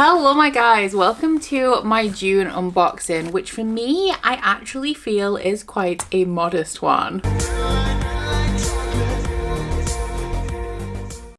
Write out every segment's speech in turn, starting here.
Hello my guys, welcome to my June unboxing, which for me, I actually feel is quite a modest one.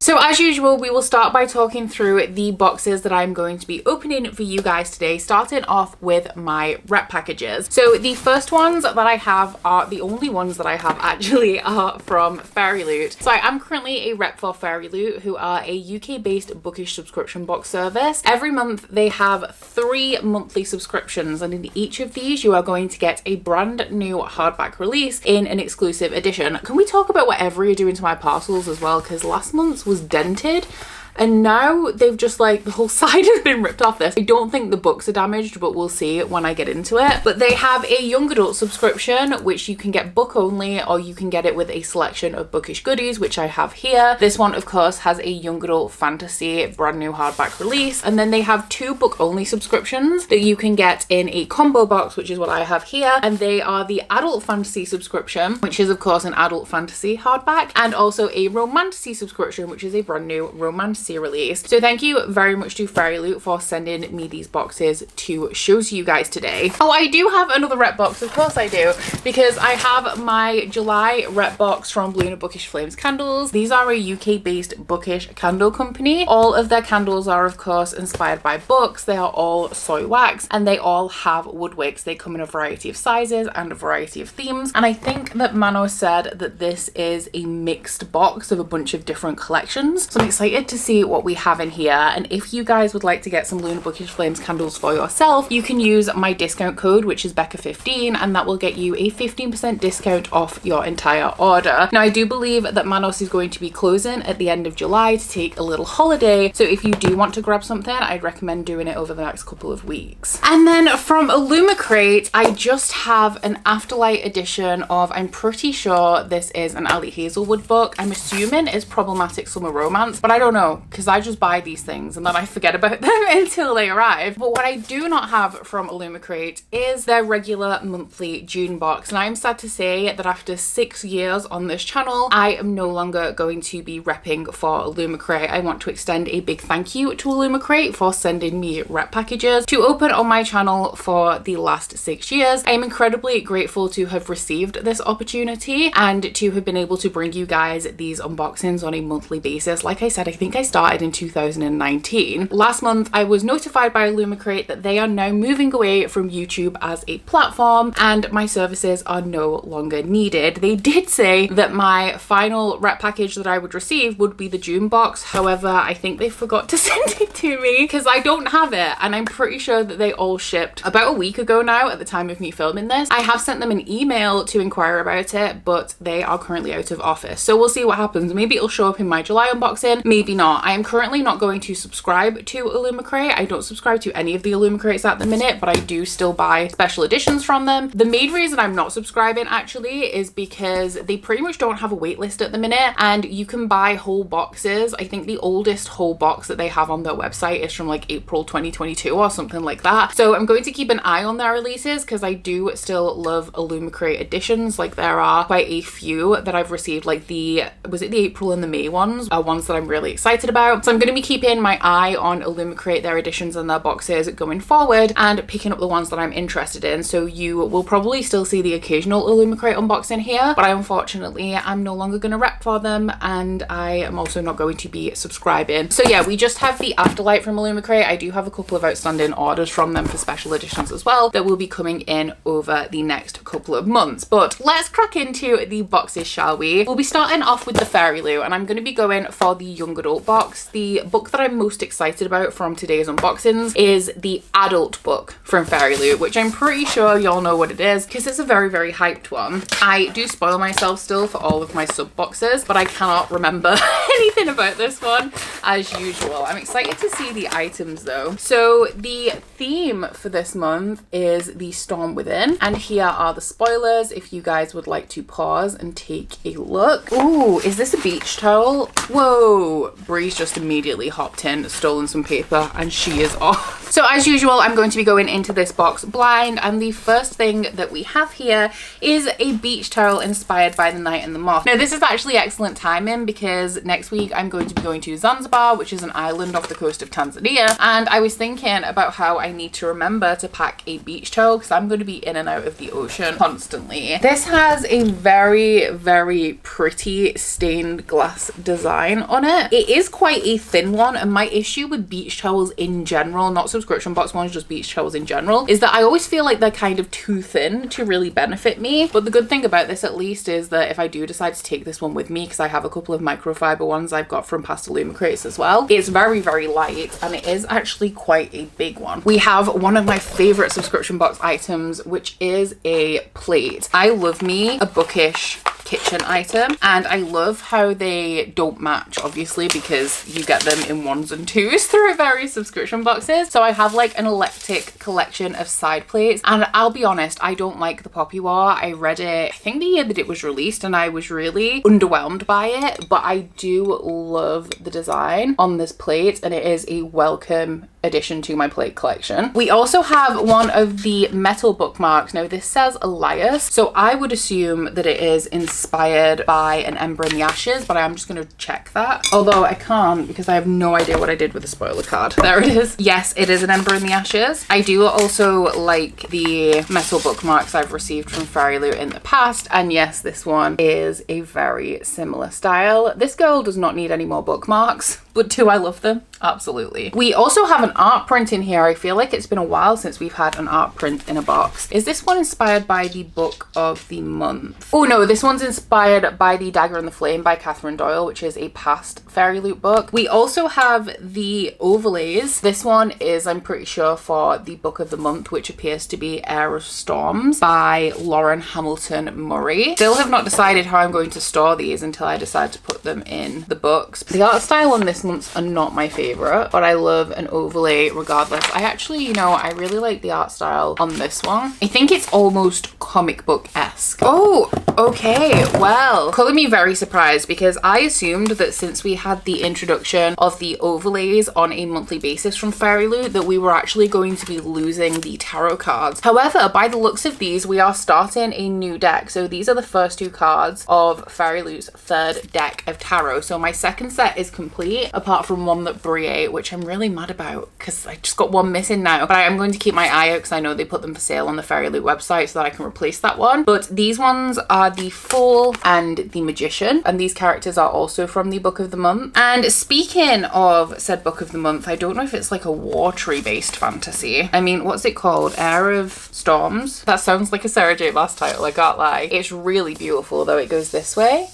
So as usual, we will start by talking through the boxes that I'm going to be opening for you guys today, starting off with my rep packages. So the first ones that I have are the only ones that I have actually are from Fairyloot. So I am currently a rep for Fairyloot, who are a UK-based bookish subscription box service. Every month they have 3 monthly subscriptions, and in each of these you are going to get a brand new hardback release in an exclusive edition. Can we talk about whatever you're doing to my parcels as well? Because last month's was dented and now they've just like the whole side has been ripped off this. I don't think the books are damaged, but we'll see when I get into it. But they have a young adult subscription which you can get book only, or you can get it with a selection of bookish goodies, which I have here. This one of course has a young adult fantasy brand new hardback release, and then they have 2 book only subscriptions that you can get in a combo box, which is what I have here, and they are the adult fantasy subscription, which is of course an adult fantasy hardback, and also a romantasy subscription, which is a brand new romantasy released. So thank you very much to Fairyloot for sending me these boxes to show to you guys today. Oh, I do have another rep box, of course I do, because I have my July rep box from Blue Bookish Flames Candles. These are a UK based bookish candle company. All of their candles are of course inspired by books. They are all soy wax and they all have wood wicks. They come in a variety of sizes and a variety of themes, and I think that Mano said that this is a mixed box of a bunch of different collections, so I'm excited to see what we have in here. And if you guys would like to get some Blue Bookish Flames candles for yourself, you can use my discount code, which is Becca15, and that will get you a 15% discount off your entire order. Now I do believe that Manos is going to be closing at the end of July to take a little holiday, so if you do want to grab something, I'd recommend doing it over the next couple of weeks. And then from Illumicrate, I just have an Afterlight edition of, I'm pretty sure this is an Ali Hazelwood book. I'm assuming it's Problematic Summer Romance, but I don't know, because I just buy these things and then I forget about them until they arrive. But what I do not have from Illumicrate is their regular monthly June box, and I'm sad to say that after 6 years on this channel, I am no longer going to be repping for Illumicrate. I want to extend a big thank you to Illumicrate for sending me rep packages to open on my channel for the last 6 years. I am incredibly grateful to have received this opportunity and to have been able to bring you guys these unboxings on a monthly basis. Like I said, I think I started in 2019. Last month I was notified by Illumicrate that they are now moving away from YouTube as a platform and my services are no longer needed. They did say that my final rep package that I would receive would be the June box. However, I think they forgot to send it to me because I don't have it, and I'm pretty sure that they all shipped about a week ago now at the time of me filming this. I have sent them an email to inquire about it, but they are currently out of office, so we'll see what happens. Maybe it'll show up in my July unboxing, maybe not. I am currently not going to subscribe to Illumicrate. I don't subscribe to any of the Illumicrates at the minute, but I do still buy special editions from them. The main reason I'm not subscribing actually is because they pretty much don't have a wait list at the minute, and you can buy whole boxes. I think the oldest whole box that they have on their website is from like April 2022 or something like that. So I'm going to keep an eye on their releases because I do still love Illumicrate editions. Like there are quite a few that I've received, like the April and the May ones are ones that I'm really excited about. So I'm going to be keeping my eye on Illumicrate, their editions and their boxes going forward, and picking up the ones that I'm interested in. So you will probably still see the occasional Illumicrate unboxing here, but unfortunately I'm no longer going to rep for them, and I am also not going to be subscribing. So yeah, we just have the Afterlight from Illumicrate. I do have a couple of outstanding orders from them for special editions as well that will be coming in over the next couple of months. But let's crack into the boxes, shall we? We'll be starting off with the Fairyloot, and I'm going to be going for the young adult box. The book that I'm most excited about from today's unboxings is the adult book from Fairyloot, which I'm pretty sure y'all know what it is because it's a very, very hyped one. I do spoil myself still for all of my sub boxes, but I cannot remember anything about this one as usual. I'm excited to see the items though. So the theme for this month is the storm within, and here are the spoilers if you guys would like to pause and take a look. Ooh, is this a beach towel? Whoa, Bree's just immediately hopped in, stolen some paper, and she is off. So as usual, I'm going to be going into this box blind, and the first thing that we have here is a beach towel inspired by the Night and the Moth. Now this is actually excellent timing because next week I'm going to be going to Zanzibar, which is an island off the coast of Tanzania, and I was thinking about how I need to remember to pack a beach towel because I'm going to be in and out of the ocean constantly. This has a very, very pretty stained glass design on it. It is quite a thin one, and my issue with beach towels in general, not subscription box ones, just beach towels in general, is that I always feel like they're kind of too thin to really benefit me. But the good thing about this at least is that if I do decide to take this one with me, because I have a couple of microfiber ones I've got from past Illumicrates as well, it's very, very light, and it is actually quite a big one. We have one of my favorite subscription box items, which is a plate. I love me a bookish kitchen item, and I love how they don't match, obviously, because you get them in ones and twos through various subscription boxes. So I have like an eclectic collection of side plates, and I'll be honest, I don't like the Poppy War. I read it, I think the year that it was released, and I was really underwhelmed by it, but I do love the design on this plate, and it is a welcome addition to my plate collection. We also have one of the metal bookmarks. Now this says Elias, so I would assume that it is inspired by an Ember in the Ashes, but I'm just going to check that, although I can't because I have no idea what I did with the spoiler card. There it is. Yes, it is an Ember in the Ashes. I do also like the metal bookmarks I've received from Fairyloot in the past, and yes, this one is a very similar style. This girl does not need any more bookmarks, but do I love them? Absolutely. We also have an art print in here. I feel like it's been a while since we've had an art print in a box. Is this one inspired by the book of the month? Oh no, this one's inspired by The Dagger and the Flame by Catherine Doyle, which is a past Fairyloot book. We also have the overlays. This one is, I'm pretty sure, for the book of the month, which appears to be Air of Storms by Lauren Hamilton Murray. Still have not decided how I'm going to store these until I decide to put them in the books. The art style on this month's are not my favorite, but I love an overlay regardless. I actually, you know, I really like the art style on this one. I think it's almost comic book-esque. Oh, okay. Well, color me very surprised because I assumed that since we had the introduction of the overlays on a monthly basis from Fairyloot, that we were actually going to be losing the tarot cards. However, by the looks of these, we are starting a new deck. So these are the first two cards of Fairyloot's third deck of tarot. So my second set is complete, apart from one that Brie, which I'm really mad about because I just got one missing now, but I am going to keep my eye out because I know they put them for sale on the Fairyloot website so that I can replace that one. But these ones are the Fool and the Magician, and these characters are also from the book of the month. And speaking of said book of the month, I don't know if it's like a war tree based fantasy. I mean, what's it called? Air of Storms? That sounds like a Sarah J Maas title, I can't lie. It's really beautiful though. It goes this way.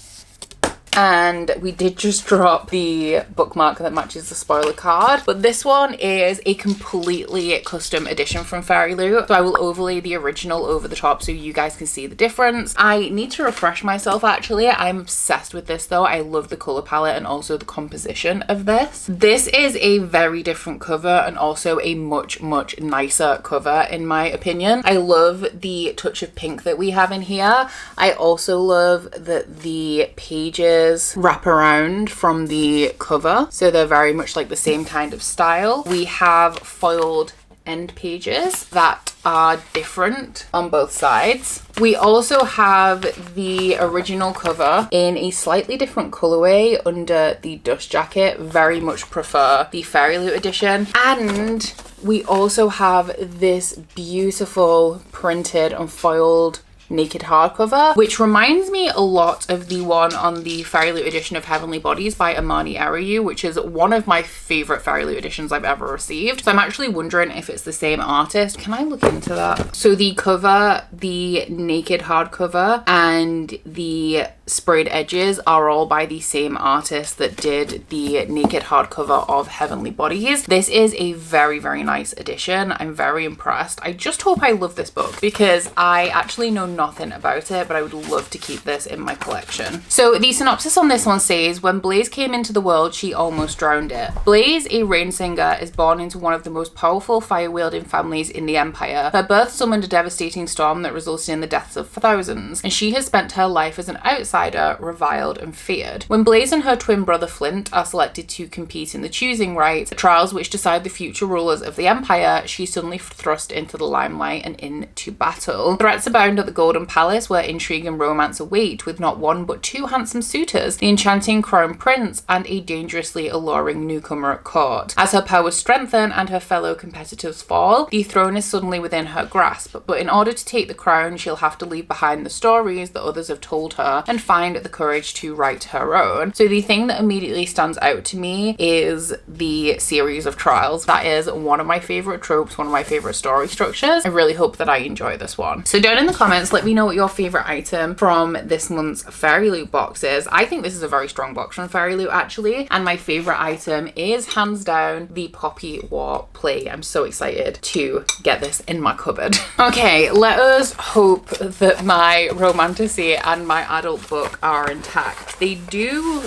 And we did just drop the bookmark that matches the spoiler card, but this one is a completely custom edition from Fairyloot, so I will overlay the original over the top so you guys can see the difference. I need to refresh myself actually. I'm obsessed with this though. I love the color palette and also the composition of this. This is a very different cover and also a much nicer cover in my opinion. I love the touch of pink that we have in here. I also love that the pages wrap around from the cover, so they're very much like the same kind of style. We have foiled end pages that are different on both sides. We also have the original cover in a slightly different colorway under the dust jacket. Very much prefer the Fairyloot edition. And we also have this beautiful printed and foiled naked hardcover, which reminds me a lot of the one on the Fairyloot edition of Heavenly Bodies by Amani Arayu, which is one of my favorite Fairyloot editions I've ever received. So I'm actually wondering if it's the same artist. Can I look into that? So the cover, the naked hardcover, and the sprayed edges are all by the same artist that did the naked hardcover of Heavenly Bodies. This is a very nice edition. I'm very impressed. I just hope I love this book because I actually know nothing about it, but I would love to keep this in my collection. So the synopsis on this one says, when Blaze came into the world, she almost drowned it. Blaze, a rain singer, is born into one of the most powerful fire-wielding families in the Empire. Her birth summoned a devastating storm that resulted in the deaths of thousands, and she has spent her life as an outsider outsider, reviled and feared. When Blaze and her twin brother Flint are selected to compete in the choosing rites, the trials which decide the future rulers of the Empire, she's suddenly thrust into the limelight and into battle. Threats abound at the Golden Palace, where intrigue and romance await, with not one but two handsome suitors, the enchanting Crown Prince and a dangerously alluring newcomer at court. As her powers strengthen and her fellow competitors fall, the throne is suddenly within her grasp, but in order to take the crown, she'll have to leave behind the stories that others have told her and find the courage to write her own. So the thing that immediately stands out to me is the series of trials. That is one of my favorite tropes, one of my favorite story structures. I really hope that I enjoy this one. So down in the comments, let me know what your favorite item from this month's Fairyloot box is. I think this is a very strong box from Fairyloot actually, and my favorite item is hands down the Poppy War play. I'm so excited to get this in my cupboard. Okay, let us hope that my Romantasy and my adult book are intact. They do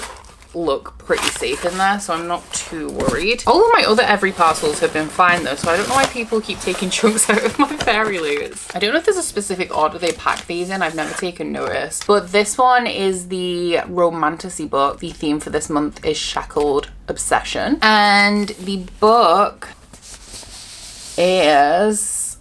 look pretty safe in there, so I'm not too worried. All of my other Every parcels have been fine though, so I don't know why people keep taking chunks out of my Fairyloots. I don't know if there's a specific order they pack these in. I've never taken notice, but this one is the Romantasy book. The theme for this month is Shackled Obsession, and the book is,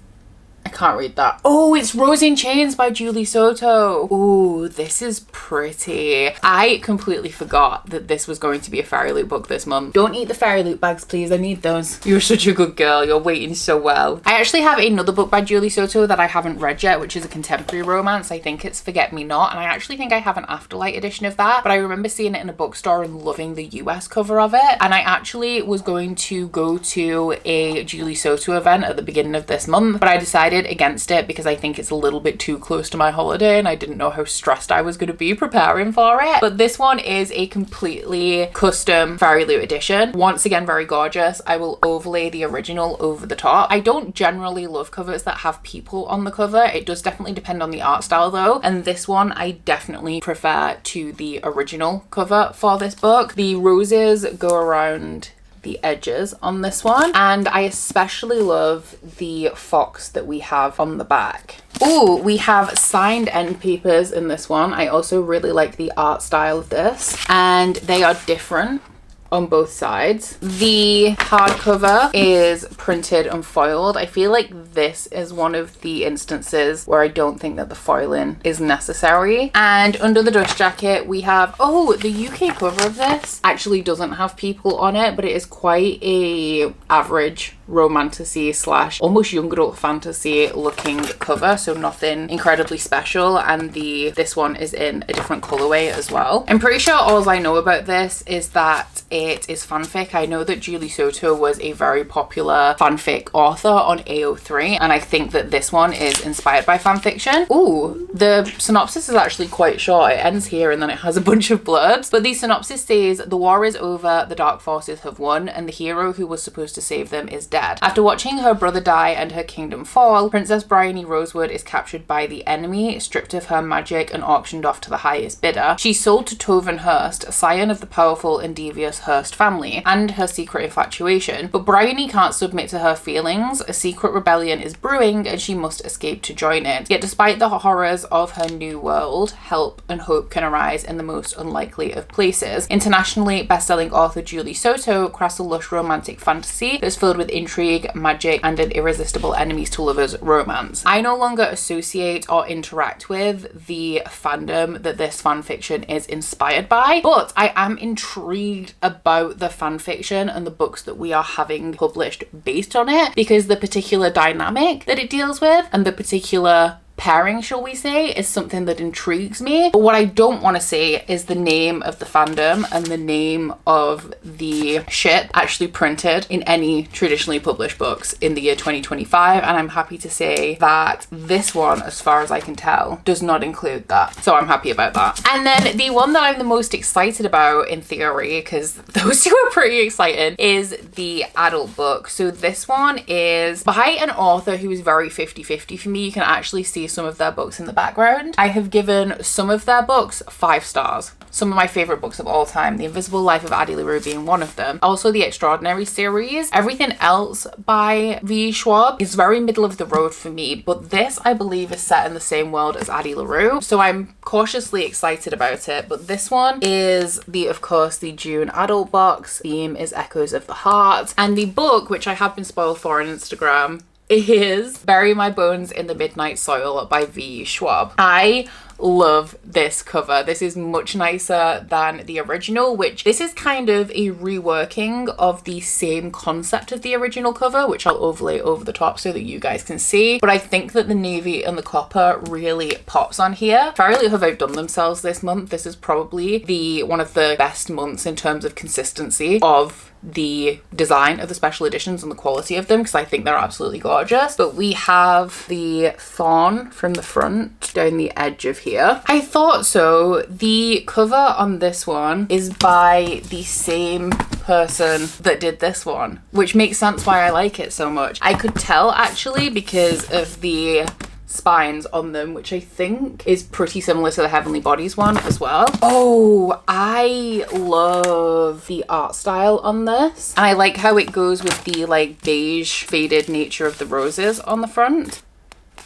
I can't read that. Oh, it's Rose in Chains by Julie Soto. Oh, this is pretty. I completely forgot that this was going to be a Fairyloot book this month. Don't eat the Fairyloot bags, please. I need those. You're such a good girl. You're waiting so well. I actually have another book by Julie Soto that I haven't read yet, which is a contemporary romance. I think it's Forget Me Not, and I actually think I have an Afterlight edition of that, but I remember seeing it in a bookstore and loving the US cover of it. And I actually was going to go to a Julie Soto event at the beginning of this month, but I decided against it because I think it's a little bit too close to my holiday and I didn't know how stressed I was going to be preparing for it. But this one is a completely custom Fairyloot edition. Once again, very gorgeous. I will overlay the original over the top. I don't generally love covers that have people on the cover. It does definitely depend on the art style though, and this one I definitely prefer to the original cover for this book. The roses go around the edges on this one, and I especially love the fox that we have on the back. Oh, we have signed end papers in this one. I also really like the art style of this, and they are different on both sides. The hardcover is printed and foiled. I feel like this is one of the instances where I don't think that the foiling is necessary. And under the dust jacket we have, oh, the UK cover of this actually doesn't have people on it, but it is quite a average romantasy slash almost young adult fantasy looking cover, so nothing incredibly special, and this one is in a different colorway as well. I'm pretty sure all I know about this is that it is fanfic. I know that Julie Soto was a very popular fanfic author on AO3, and I think that this one is inspired by fanfiction. Ooh, the synopsis is actually quite short. It ends here and then it has a bunch of blurbs, but the synopsis says, the war is over, the dark forces have won, and the hero who was supposed to save them is dead. After watching her brother die and her kingdom fall, Princess Bryony Rosewood is captured by the enemy, stripped of her magic and auctioned off to the highest bidder. She's sold to Tovin Hurst, scion of the powerful and devious Hurst family, and her secret infatuation. But Bryony can't submit to her feelings. A secret rebellion is brewing and she must escape to join it. Yet despite the horrors of her new world, help and hope can arise in the most unlikely of places. Internationally best-selling author Julie Soto crafts a lush romantic fantasy that's filled with intrigue, magic, and an irresistible enemies to lovers romance. I no longer associate or interact with the fandom that this fanfiction is inspired by, but I am intrigued about the fanfiction and the books that we are having published based on it, because the particular dynamic that it deals with and the particular pairing, shall we say, is something that intrigues me. But what I don't want to say is the name of the fandom and the name of the shit actually printed in any traditionally published books in the year 2025, and I'm happy to say that this one, as far as I can tell, does not include that, so I'm happy about that. And then the one that I'm the most excited about, in theory, because those two are pretty exciting, is the adult book. So this one is by an author who is very 50-50 for me. You can actually see some of their books in the background. I have given some of their books 5 stars. Some of my favorite books of all time, The Invisible Life of Addie LaRue being one of them. Also the Extraordinary series. Everything else by V. Schwab is very middle of the road for me, but this I believe is set in the same world as Addie LaRue, so I'm cautiously excited about it. But this one is of course the June adult box. Theme is Echoes of the Heart, and the book, which I have been spoiled for on Instagram, is Bury My Bones in the Midnight Soil by V. Schwab. I love this cover. This is much nicer than the original, which this is kind of a reworking of the same concept of the original cover, which I'll overlay over the top so that you guys can see. But I think that the navy and the copper really pops on here. Fairyloot have outdone themselves this month. This is probably one of the best months in terms of consistency of the design of the special editions and the quality of them, because I think they're absolutely gorgeous. But we have the thorn from the front down the edge of here. I thought so. The cover on this one is by the same person that did this one, which makes sense why I like it so much. I could tell actually because of the spines on them, which I think is pretty similar to the Heavenly Bodies one as well. Oh, I love the art style on this, and I like how it goes with the like beige faded nature of the roses on the front.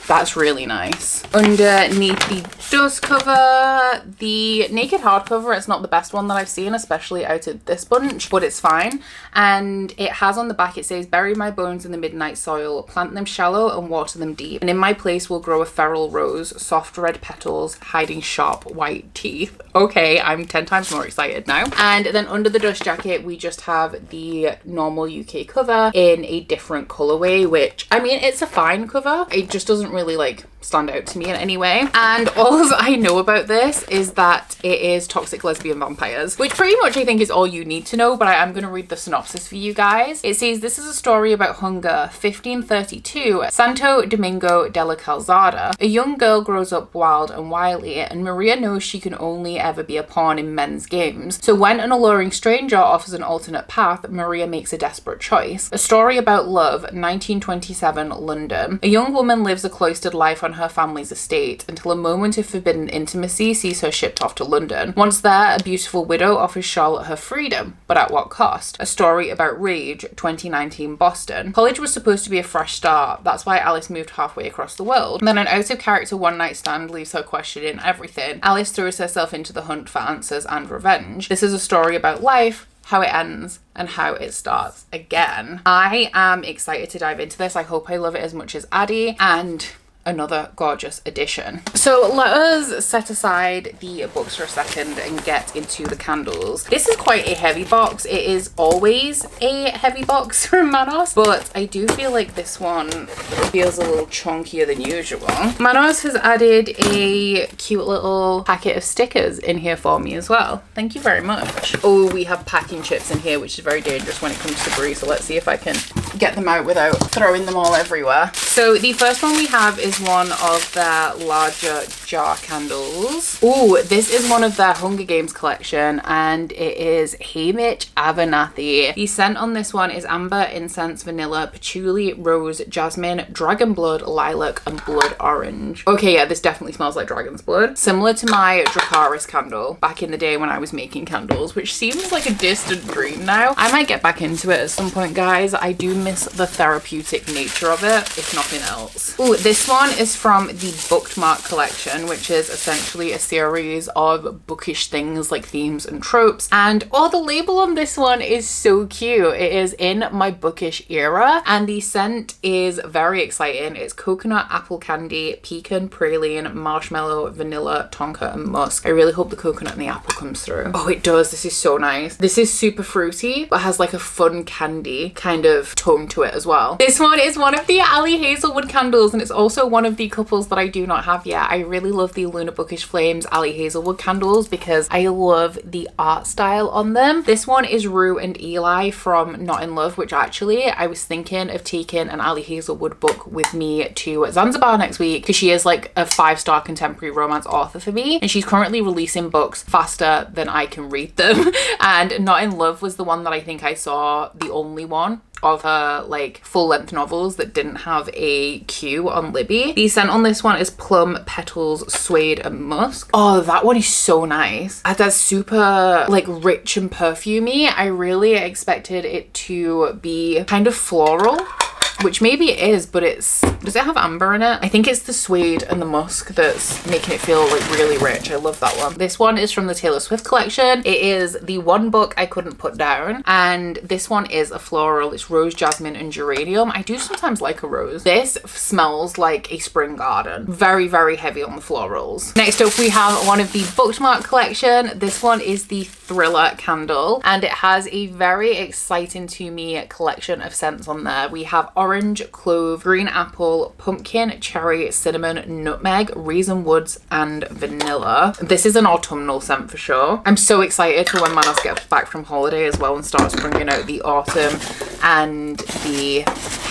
That's really nice. Underneath the dust cover, the naked hardcover, it's not the best one that I've seen, especially out of this bunch, but it's fine. And it has on the back, it says, bury my bones in the midnight soil, plant them shallow and water them deep. And in my place will grow a feral rose, soft red petals, hiding sharp white teeth. Okay, I'm 10 times more excited now. And then under the dust jacket, we just have the normal UK cover in a different colorway, which, I mean, it's a fine cover. It just doesn't really like stand out to me in any way. And all I know about this is that it is toxic lesbian vampires, which pretty much I think is all you need to know, but I am going to read the synopsis for you guys. It says, this is a story about hunger, 1532, Santo Domingo de la Calzada. A young girl grows up wild and wily, and Maria knows she can only ever be a pawn in men's games. So when an alluring stranger offers an alternate path, Maria makes a desperate choice. A story about love, 1927 London. A young woman lives a cloistered life on her family's estate until a moment of forbidden intimacy sees her shipped off to London. Once there, a beautiful widow offers Charlotte her freedom, but at what cost? A story about rage, 2019 Boston. College was supposed to be a fresh start. That's why Alice moved halfway across the world. And then an out-of-character one-night stand leaves her questioning everything. Alice throws herself into the hunt for answers and revenge. This is a story about life, how it ends, and how it starts again. I am excited to dive into this. I hope I love it as much as Addie, and another gorgeous edition. So let us set aside the books for a second and get into the candles. This is quite a heavy box. It is always a heavy box from Manos, but I do feel like this one feels a little chunkier than usual. Manos has added a cute little packet of stickers in here for me as well. Thank you very much. Oh, we have packing chips in here, which is very dangerous when it comes to brie, so let's see if I can get them out without throwing them all everywhere. So the first one we have is one of their larger jar candles. Oh, this is one of their Hunger Games collection, and it is Haymitch Abernathy. The scent on this one is amber, incense, vanilla, patchouli, rose, jasmine, dragon blood, lilac, and blood orange. Okay, yeah, this definitely smells like dragon's blood. Similar to my Dracarys candle back in the day when I was making candles, which seems like a distant dream now. I might get back into it at some point, guys. I do miss the therapeutic nature of it, if nothing else. Oh, this one is from the Bookmark collection, which is essentially a series of bookish things like themes and tropes. And oh, the label on this one is so cute. It is in my bookish era, and the scent is very exciting. It's coconut, apple candy, pecan, praline, marshmallow, vanilla, tonka, and musk. I really hope the coconut and the apple comes through. Oh, it does. This is so nice. This is super fruity, but has like a fun candy kind of tone to it as well. This one is one of the Ali Hazelwood candles, and it's also one of the couples that I do not have yet. I really love the Luna Bookish Flames Ali Hazelwood candles because I love the art style on them. This one is Rue and Eli from Not in Love, which actually I was thinking of taking an Ali Hazelwood book with me to Zanzibar next week, because she is like a 5-star contemporary romance author for me, and she's currently releasing books faster than I can read them. And Not in Love was the one that I think I saw, the only one of her like full length novels that didn't have a Q on Libby. The scent on this one is Plum, Petals, Suede and Musk. Oh, that one is so nice. That's super like rich and perfumey. I really expected it to be kind of floral, which maybe it is, but does it have amber in it? I think it's the suede and the musk that's making it feel like really rich. I love that one. This one is from the Taylor Swift collection. It is the one book I couldn't put down, and this one is a floral. It's rose, jasmine and geranium. I do sometimes like a rose. This smells like a spring garden. Very, very heavy on the florals. Next up we have one of the Bookmark collection. This one is the Thriller candle, and it has a very exciting to me collection of scents on there. We have orange, clove, green apple, pumpkin, cherry, cinnamon, nutmeg, raisin woods and vanilla. This is an autumnal scent for sure. I'm so excited for when Manos gets back from holiday as well and starts bringing out the autumn and the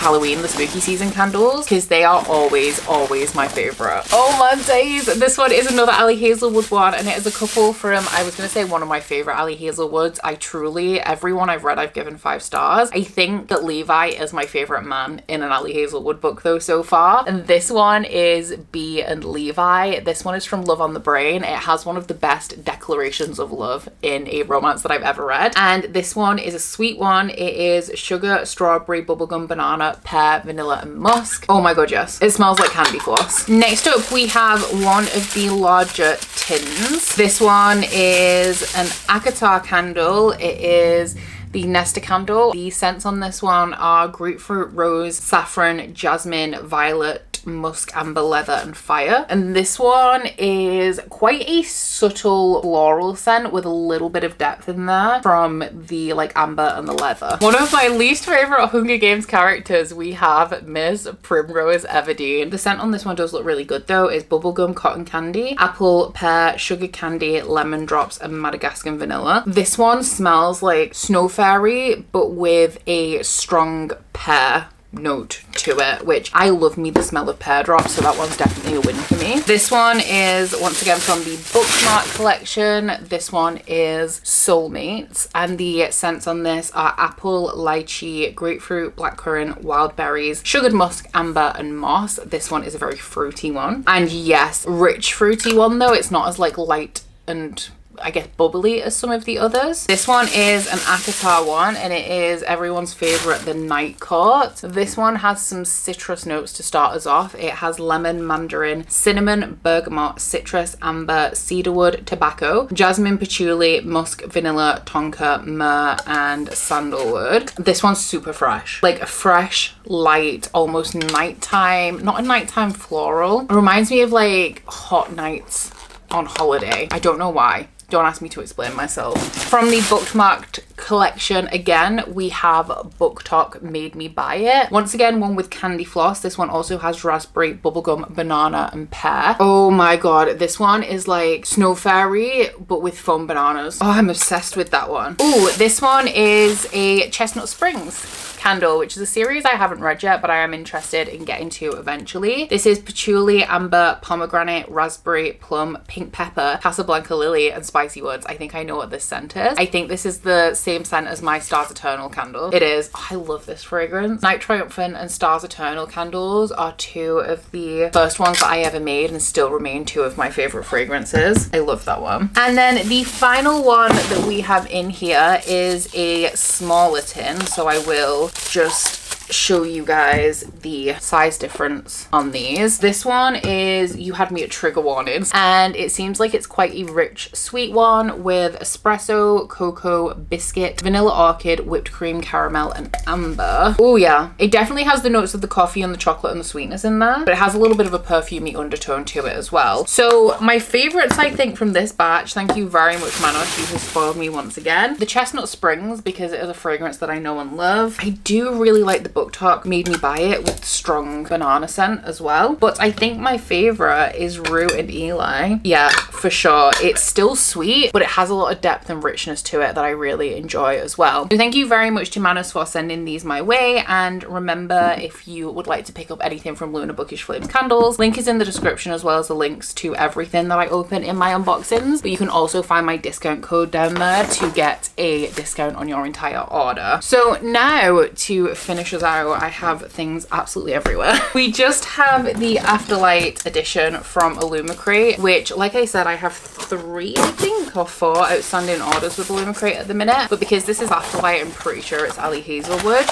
Halloween, the spooky season candles, because they are always my favorite. Oh my days. This one is another Ali Hazelwood one, and it is a couple from, I was going to say one of my favorite Ali Hazelwoods. Everyone I've read I've given 5 stars. I think that Levi is my favorite man in an Ali Hazelwood book though so far, and this one is B and Levi. This one is from Love on the Brain. It has one of the best declarations of love in a romance that I've ever read, and this one is a sweet one. It is sugar, strawberry, bubblegum, banana, pear, vanilla and musk. Oh my god, yes, it smells like candy floss. Next up we have one of the larger tins. This one is an Akatar candle. It is the Nesta candle. The scents on this one are grapefruit, rose, saffron, jasmine, violet, musk, amber, leather and fire. And this one is quite a subtle floral scent with a little bit of depth in there from the like amber and the leather. One of my least favorite Hunger Games characters, we have Miss Primrose Everdeen. The scent on this one does look really good though. It's bubblegum, cotton candy, apple, pear, sugar candy, lemon drops and Madagascar vanilla. This one smells like Snow Fairy but with a strong pear note to it, which I love me the smell of pear drops, so that one's definitely a win for me. This one is once again from the Bookmark collection. This one is Soulmates, and the scents on this are apple, lychee, grapefruit, blackcurrant, wild berries, sugared musk, amber and moss. This one is a very fruity one, and yes, rich fruity one though. It's not as like light and I guess bubbly as some of the others. This one is an Akatar one, and it is everyone's favorite, the Night Court. This one has some citrus notes to start us off. It has lemon, mandarin, cinnamon, bergamot, citrus, amber, cedarwood, tobacco, jasmine, patchouli, musk, vanilla, tonka, myrrh and sandalwood. This one's super fresh, like a fresh, light, almost nighttime, not a nighttime floral. It reminds me of like hot nights on holiday. I don't know why. Don't ask me to explain myself. From the Bookmarked collection, again, we have Book Talk Made Me Buy It. Once again, one with candy floss. This one also has raspberry, bubblegum, banana, and pear. Oh my god, this one is like Snow Fairy, but with foam bananas. Oh, I'm obsessed with that one. Oh, this one is a Chestnut Springs candle, which is a series I haven't read yet, but I am interested in getting to eventually. This is patchouli, amber, pomegranate, raspberry, plum, pink pepper, Casablanca lily, and spicy woods. I think I know what this scent is. I think this is the same scent as my Stars Eternal candle. It is. Oh, I love this fragrance. Night Triumphant and Stars Eternal candles are 2 of the first ones that I ever made and still remain 2 of my favorite fragrances. I love that one. And then the final one that we have in here is a smaller tin, so I will just show you guys the size difference on these. This one is You Had Me at Trigger Warnings, and it seems like it's quite a rich sweet one with espresso, cocoa, biscuit, vanilla orchid, whipped cream, caramel and amber. Oh yeah, it definitely has the notes of the coffee and the chocolate and the sweetness in there, but it has a little bit of a perfumey undertone to it as well. So my favorites, I think, from this batch, thank you very much Manos, you have spoiled me once again, the Chestnut Springs, because it is a fragrance that I know and love. I do really like the book talk made me buy it with strong banana scent as well. But I think my favorite is Rue and Eli. Yeah, for sure. It's still sweet, but it has a lot of depth and richness to it that I really enjoy as well. So thank you very much to Manus for sending these my way. And remember, if you would like to pick up anything from Luna Bookish Flames Candles, link is in the description, as well as the links to everything that I open in my unboxings. But you can also find my discount code down there to get a discount on your entire order. So now to finish us out, I have things absolutely everywhere. We just have the Afterlight edition from Illumicrate, which, like I said, I have 3, I think, or 4 outstanding orders with Illumicrate at the minute. But because this is Afterlight, I'm pretty sure it's Ali Hazelwood.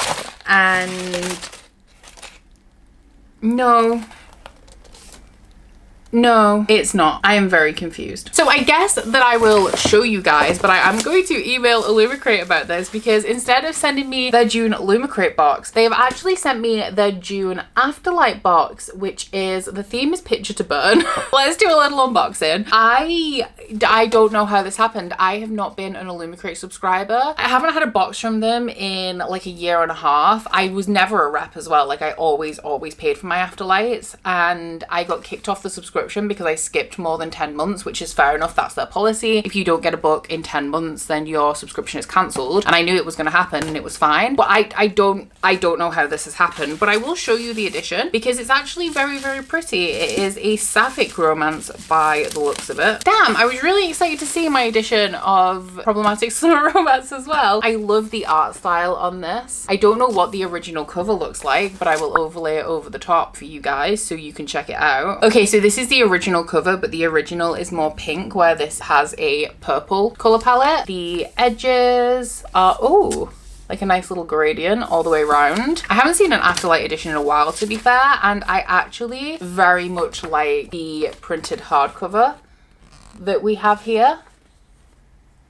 And no, it's not. I am very confused. So I guess that I will show you guys, but I am going to email Illumicrate about this, because instead of sending me the June Illumicrate box, they have actually sent me the June Afterlight box, which is, the theme is Picture to Burn. Let's do a little unboxing. I don't know how this happened. I have not been an Illumicrate subscriber. I haven't had a box from them in like a year and a half. I was never a rep as well. Like, I always paid for my Afterlights, and I got kicked off the subscription because I skipped more than 10 months, which is fair enough. That's their policy. If you don't get a book in 10 months, then your subscription is cancelled. And I knew it was going to happen, and it was fine. But I don't know how this has happened, but I will show you the edition because it's actually very, very pretty. It is a sapphic romance by the looks of it. Damn, I was really excited to see my edition of Problematic Summer Romance as well. I love the art style on this. I don't know what the original cover looks like, but I will overlay it over the top for you guys so you can check it out. Okay, so this is the original cover, but the original is more pink, where this has a purple color palette. The edges are, oh, like a nice little gradient all the way around. I haven't seen an Afterlight edition in a while, to be fair, and I actually very much like the printed hardcover that we have here.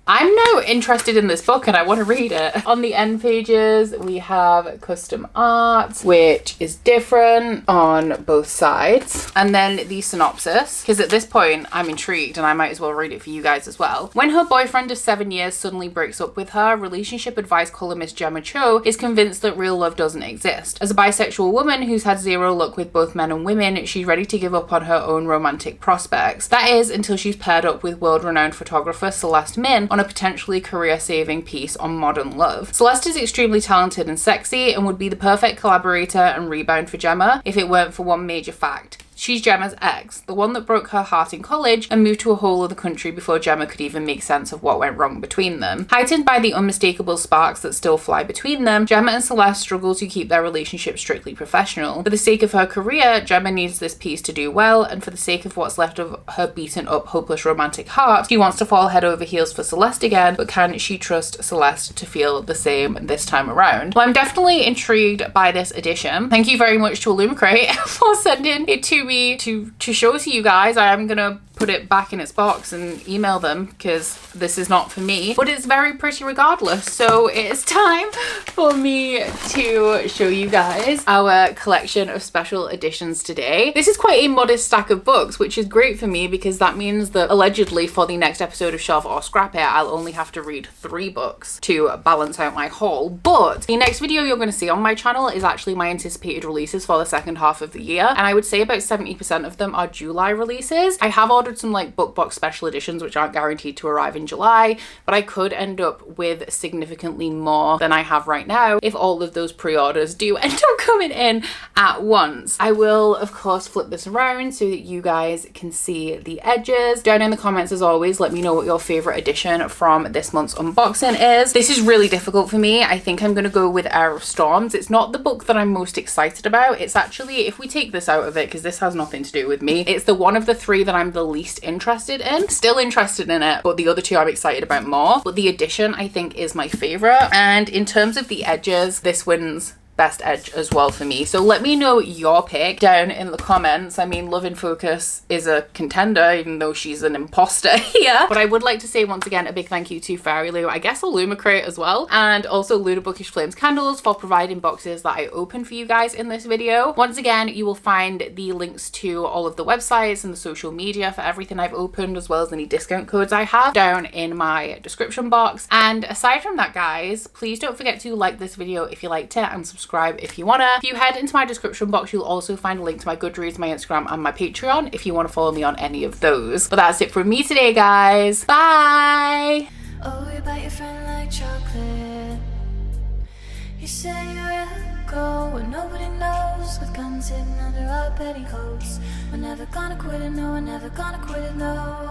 I'm now interested in this book and I want to read it. On the end pages, we have custom art, which is different on both sides. And then the synopsis, because at this point I'm intrigued and I might as well read it for you guys as well. When her boyfriend of 7 years suddenly breaks up with her, relationship advice columnist Gemma Cho is convinced that real love doesn't exist. As a bisexual woman who's had zero luck with both men and women, she's ready to give up on her own romantic prospects. That is, until she's paired up with world-renowned photographer Celeste Min on a potentially career-saving piece on modern love. Celeste is extremely talented and sexy and would be the perfect collaborator and rebound for Gemma if it weren't for one major fact. She's Gemma's ex, the one that broke her heart in college and moved to a whole other country before Gemma could even make sense of what went wrong between them. Heightened by the unmistakable sparks that still fly between them, Gemma and Celeste struggle to keep their relationship strictly professional. For the sake of her career, Gemma needs this piece to do well, and for the sake of what's left of her beaten up, hopeless romantic heart, she wants to fall head over heels for Celeste again, but can she trust Celeste to feel the same this time around? Well, I'm definitely intrigued by this edition. Thank you very much to Illumicrate for sending it to me to show to you guys. I am gonna put it back in its box and email them because this is not for me, but it's very pretty regardless. So it's time for me to show you guys our collection of special editions today. This is quite a modest stack of books, which is great for me because that means that allegedly for the next episode of Shelf or Scrap It, I'll only have to read 3 books to balance out my haul. But the next video you're going to see on my channel is actually my anticipated releases for the second half of the year, and I would say about 70% of them are July releases. I have ordered some like book box special editions which aren't guaranteed to arrive in July, but I could end up with significantly more than I have right now if all of those pre-orders do end up coming in at once. I will of course flip this around so that you guys can see the edges. Down in the comments as always, let me know what your favorite edition from this month's unboxing is. This is really difficult for me. I think I'm gonna go with Air of Storms. It's not the book that I'm most excited about. It's actually, if we take this out of it, because this has nothing to do with me, it's the one of the 3 that I'm the least interested in. Still interested in it, but the other 2 I'm excited about more. But the edition I think is my favorite. And in terms of the edges, this wins best edge as well for me. So let me know your pick down in the comments. I mean, Love in Focus is a contender, even though she's an imposter here. But I would like to say once again a big thank you to Fairyloot, I guess Illumicrate as well, and also Luna Bookish Flames Candles for providing boxes that I open for you guys in this video. Once again, you will find the links to all of the websites and the social media for everything I've opened, as well as any discount codes I have, down in my description box. And aside from that, guys, please don't forget to like this video if you liked it and subscribe subscribe if you wanna. If you head into my description box, you'll also find a link to my Goodreads, my Instagram, and my Patreon if you want to follow me on any of those. But that's it from me today, guys. Bye! Oh, you bite your friend like chocolate. You say you're a go when nobody knows, with guns hidden under our petticoats. We're never gonna quit it, no, we're never gonna quit it, no.